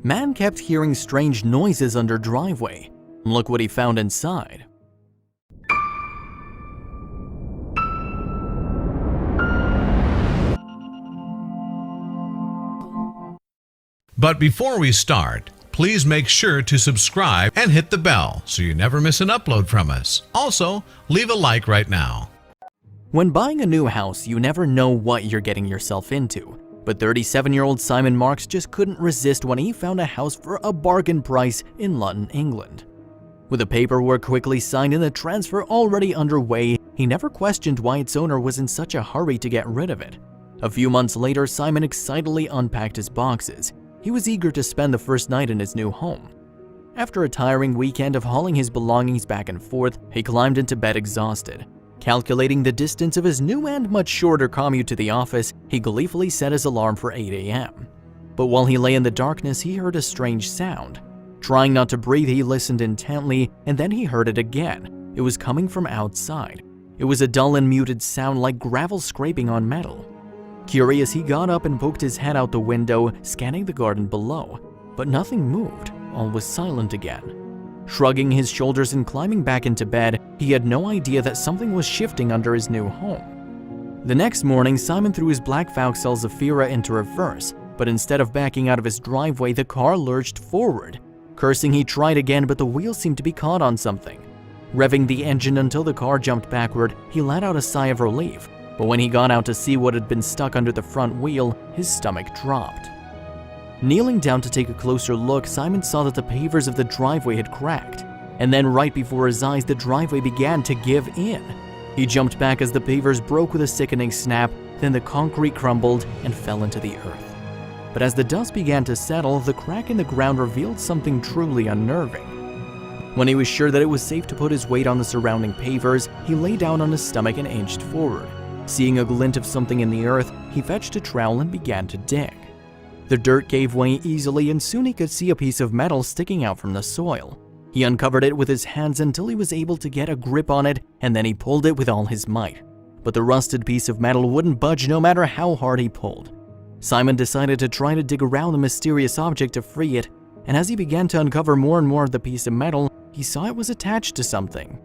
Man kept hearing strange noises under driveway. Look what he found inside. But before we start, please make sure to subscribe and hit the bell so you never miss an upload from us. Also, leave a like right now. When buying a new house, you never know what you're getting yourself into. But 37-year-old Simon Marks just couldn't resist when he found a house for a bargain price in London, England. With the paperwork quickly signed and the transfer already underway, he never questioned why its owner was in such a hurry to get rid of it. A few months later, Simon excitedly unpacked his boxes. He was eager to spend the first night in his new home. After a tiring weekend of hauling his belongings back and forth, he climbed into bed exhausted. Calculating the distance of his new and much shorter commute to the office, he gleefully set his alarm for 8 a.m. But while he lay in the darkness, he heard a strange sound. Trying not to breathe, he listened intently, and then he heard it again. It was coming from outside. It was a dull and muted sound like gravel scraping on metal. Curious, he got up and poked his head out the window, scanning the garden below. But nothing moved. All was silent again. Shrugging his shoulders and climbing back into bed, he had no idea that something was shifting under his new home. The next morning, Simon threw his black Vauxhall Zafira into reverse, but instead of backing out of his driveway, the car lurched forward. Cursing, he tried again, but the wheel seemed to be caught on something. Revving the engine until the car jumped backward, he let out a sigh of relief. But when he got out to see what had been stuck under the front wheel, his stomach dropped. Kneeling down to take a closer look, Simon saw that the pavers of the driveway had cracked. And then right before his eyes, the driveway began to give in. He jumped back as the pavers broke with a sickening snap, then the concrete crumbled and fell into the earth. But as the dust began to settle, the crack in the ground revealed something truly unnerving. When he was sure that it was safe to put his weight on the surrounding pavers, he lay down on his stomach and inched forward. Seeing a glint of something in the earth, he fetched a trowel and began to dig. The dirt gave way easily, and soon he could see a piece of metal sticking out from the soil. He uncovered it with his hands until he was able to get a grip on it, and then he pulled it with all his might. But the rusted piece of metal wouldn't budge no matter how hard he pulled. Simon decided to try to dig around the mysterious object to free it, and as he began to uncover more and more of the piece of metal, he saw it was attached to something.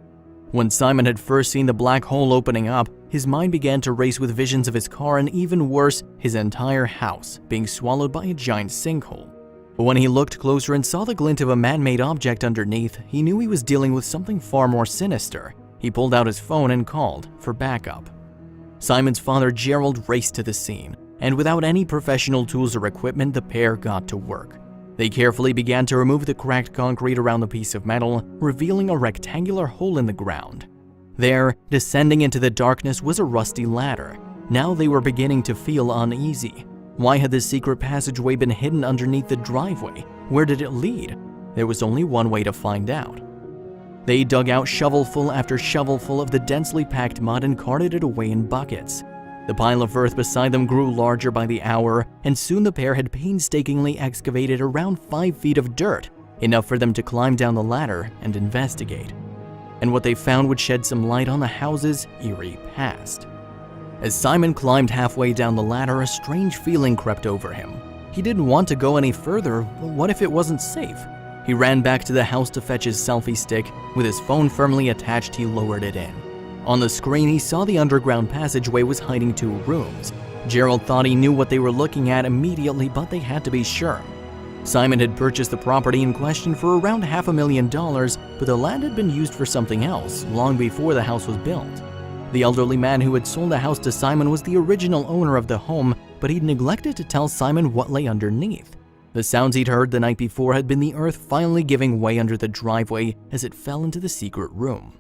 When Simon had first seen the black hole opening up, his mind began to race with visions of his car and, even worse, his entire house being swallowed by a giant sinkhole. But when he looked closer and saw the glint of a man-made object underneath, he knew he was dealing with something far more sinister. He pulled out his phone and called for backup. Simon's father, Gerald, raced to the scene, and without any professional tools or equipment, the pair got to work. They carefully began to remove the cracked concrete around the piece of metal, revealing a rectangular hole in the ground. There, descending into the darkness, was a rusty ladder. Now they were beginning to feel uneasy. Why had this secret passageway been hidden underneath the driveway? Where did it lead? There was only one way to find out. They dug out shovelful after shovelful of the densely packed mud and carted it away in buckets. The pile of earth beside them grew larger by the hour, and soon the pair had painstakingly excavated around 5 feet of dirt, enough for them to climb down the ladder and investigate. And what they found would shed some light on the house's eerie past. As Simon climbed halfway down the ladder, a strange feeling crept over him. He didn't want to go any further, but what if it wasn't safe? He ran back to the house to fetch his selfie stick. With his phone firmly attached, he lowered it in. On the screen, he saw the underground passageway was hiding 2 rooms. Gerald thought he knew what they were looking at immediately, but they had to be sure. Simon had purchased the property in question for around $500,000, but the land had been used for something else long before the house was built. The elderly man who had sold the house to Simon was the original owner of the home, but he'd neglected to tell Simon what lay underneath. The sounds he'd heard the night before had been the earth finally giving way under the driveway as it fell into the secret room.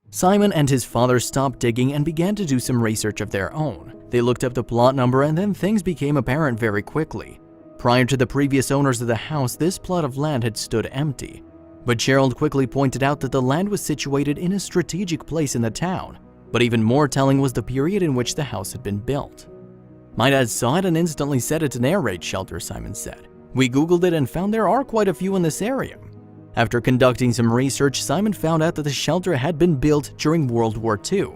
Simon and his father stopped digging and began to do some research of their own. They looked up the plot number, and then things became apparent very quickly. Prior to the previous owners of the house, this plot of land had stood empty. But Gerald quickly pointed out that the land was situated in a strategic place in the town. But even more telling was the period in which the house had been built. "My dad saw it and instantly set it's an air raid shelter," Simon said. "We Googled it and found there are quite a few in this area." After conducting some research, Simon found out that the shelter had been built during World War II.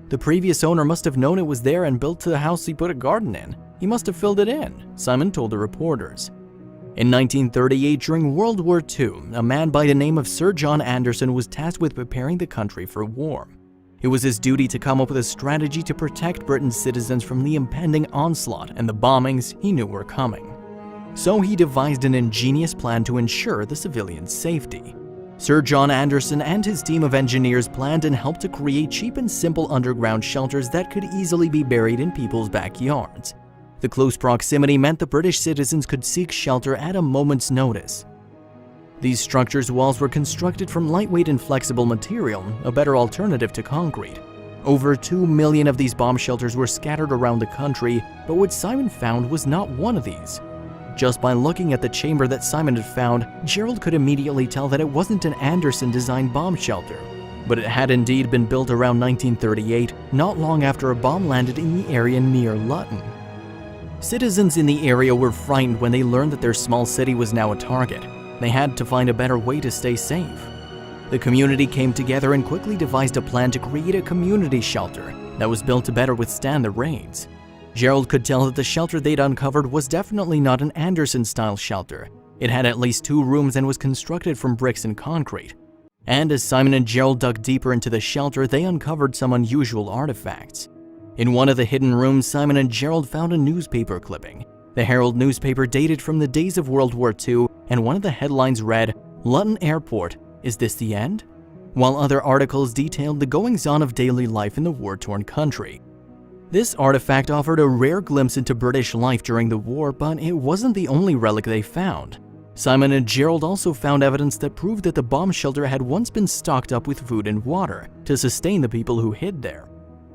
The previous owner must have known it was there and built the house he put a garden in. He must have filled it in, Simon told the reporters. In 1938, during World War II, a man by the name of Sir John Anderson was tasked with preparing the country for war. It was his duty to come up with a strategy to protect Britain's citizens from the impending onslaught and the bombings he knew were coming. So he devised an ingenious plan to ensure the civilians' safety. Sir John Anderson and his team of engineers planned and helped to create cheap and simple underground shelters that could easily be buried in people's backyards. The close proximity meant the British citizens could seek shelter at a moment's notice. These structures' walls were constructed from lightweight and flexible material, a better alternative to concrete. Over 2 million of these bomb shelters were scattered around the country, but what Simon found was not one of these. Just by looking at the chamber that Simon had found, Gerald could immediately tell that it wasn't an Anderson-designed bomb shelter, but it had indeed been built around 1938, not long after a bomb landed in the area near Luton. Citizens in the area were frightened when they learned that their small city was now a target. They had to find a better way to stay safe. The community came together and quickly devised a plan to create a community shelter that was built to better withstand the raids. Gerald could tell that the shelter they'd uncovered was definitely not an Anderson-style shelter. It had at least 2 rooms and was constructed from bricks and concrete. And as Simon and Gerald dug deeper into the shelter, they uncovered some unusual artifacts. In one of the hidden rooms, Simon and Gerald found a newspaper clipping. The Herald newspaper dated from the days of World War II, and one of the headlines read, "Luton Airport, is this the end?" While other articles detailed the goings-on of daily life in the war-torn country. This artifact offered a rare glimpse into British life during the war, but it wasn't the only relic they found. Simon and Gerald also found evidence that proved that the bomb shelter had once been stocked up with food and water to sustain the people who hid there.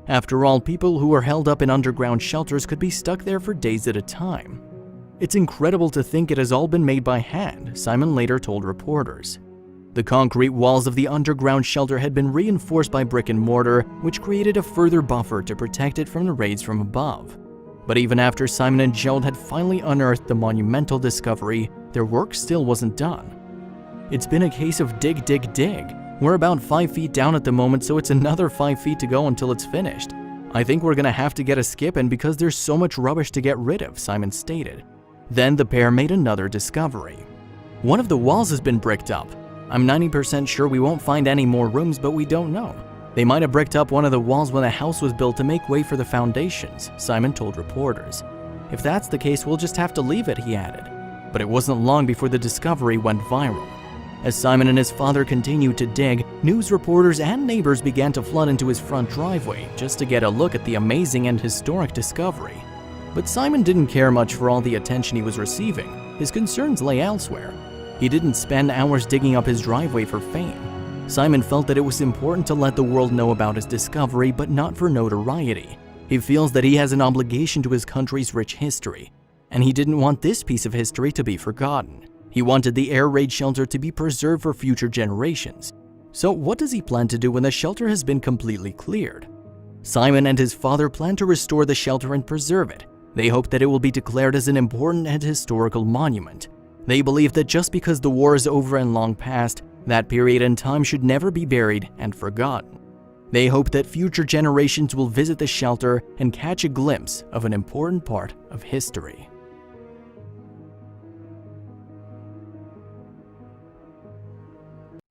After all, people who were held up in underground shelters could be stuck there for days at a time. It's incredible to think it has all been made by hand, Simon later told reporters. The concrete walls of the underground shelter had been reinforced by brick and mortar, which created a further buffer to protect it from the raids from above. But even after Simon and Gerald had finally unearthed the monumental discovery, their work still wasn't done. It's been a case of dig, dig, dig. We're about 5 feet down at the moment, so it's another 5 feet to go until it's finished. I think we're gonna have to get a skip in because there's so much rubbish to get rid of, Simon stated. Then the pair made another discovery. One of the walls has been bricked up. I'm 90% sure we won't find any more rooms, but we don't know. They might have bricked up one of the walls when the house was built to make way for the foundations, Simon told reporters. If that's the case, we'll just have to leave it, he added. But it wasn't long before the discovery went viral. As Simon and his father continued to dig, news reporters and neighbors began to flood into his front driveway just to get a look at the amazing and historic discovery. But Simon didn't care much for all the attention he was receiving. His concerns lay elsewhere. He didn't spend hours digging up his driveway for fame. Simon felt that it was important to let the world know about his discovery, but not for notoriety. He feels that he has an obligation to his country's rich history, and he didn't want this piece of history to be forgotten. He wanted the air raid shelter to be preserved for future generations. So what does he plan to do when the shelter has been completely cleared? Simon and his father plan to restore the shelter and preserve it. They hope that it will be declared as an important and historical monument. They believe that just because the war is over and long past, that period in time should never be buried and forgotten. They hope that future generations will visit the shelter and catch a glimpse of an important part of history.